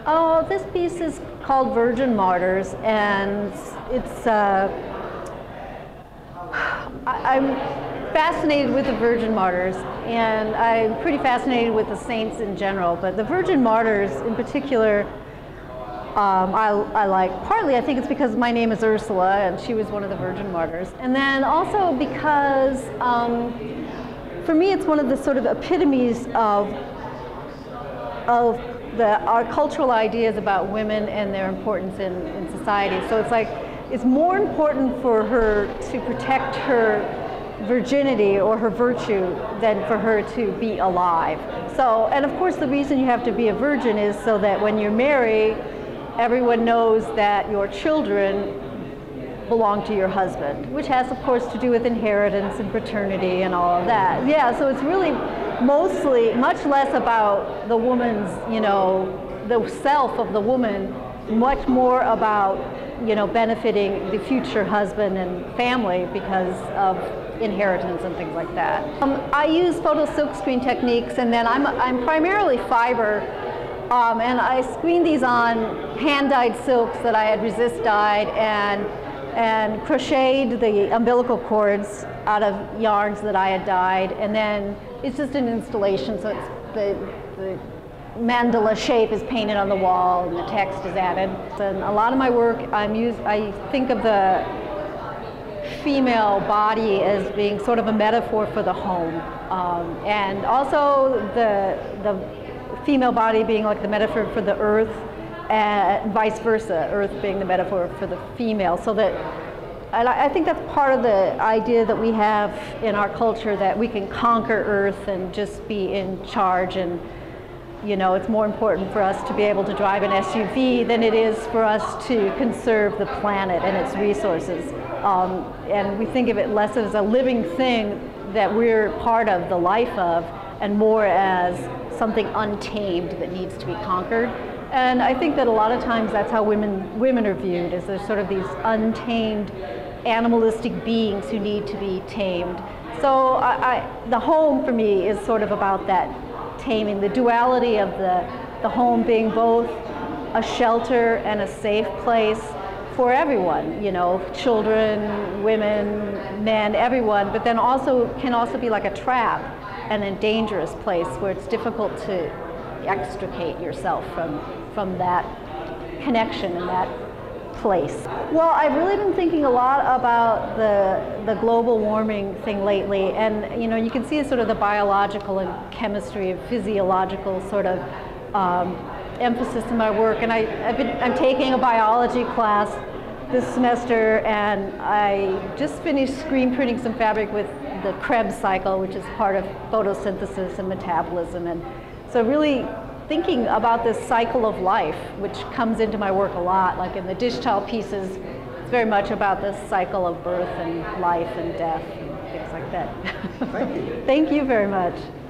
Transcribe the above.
Oh, this piece is called Virgin Martyrs, and it's, I'm fascinated with the Virgin Martyrs, and I'm pretty fascinated with the saints in general, but the Virgin Martyrs in particular, I like. Partly I think it's because my name is Ursula, and she was one of the Virgin Martyrs, and then also because for me it's one of the sort of epitomes of our cultural ideas about women and their importance in society. So it's like, it's more important for her to protect her virginity or her virtue than for her to be alive. So, and of course the reason you have to be a virgin is so that when you marry, everyone knows that your children belong to your husband, which has of course to do with inheritance and paternity and all of that. Yeah, so it's really mostly, much less about the woman's, the self of the woman, much more about, benefiting the future husband and family because of inheritance and things like that. I use photo silk screen techniques, and then I'm primarily fiber, and I screen these on hand-dyed silks that I had resist dyed and crocheted the umbilical cords out of yarns that I had dyed, and then it's just an installation, so it's the mandala shape is painted on the wall and the text is added. And a lot of my work, I think of the female body as being sort of a metaphor for the home, and also the female body being like the metaphor for the earth, and vice versa, earth being the metaphor for the female. So that, and I think that's part of the idea that we have in our culture, that we can conquer earth and just be in charge, and it's more important for us to be able to drive an SUV than it is for us to conserve the planet and its resources. And we think of it less as a living thing that we're part of the life of, and more as something untamed that needs to be conquered. And I think that a lot of times that's how women are viewed, as they're sort of these untamed, animalistic beings who need to be tamed. So the home for me is sort of about that taming, the duality of the home being both a shelter and a safe place for everyone, children, women, men, everyone, but then can also be like a trap and a dangerous place where it's difficult to extricate yourself from that connection and that place. Well, I've really been thinking a lot about the global warming thing lately, and you can see sort of the biological and chemistry and physiological sort of emphasis in my work. And I'm taking a biology class this semester, and I just finished screen printing some fabric with the Krebs cycle, which is part of photosynthesis and metabolism. And so really thinking about this cycle of life, which comes into my work a lot, like in the dish towel pieces, it's very much about this cycle of birth and life and death and things like that. Thank you. Thank you very much.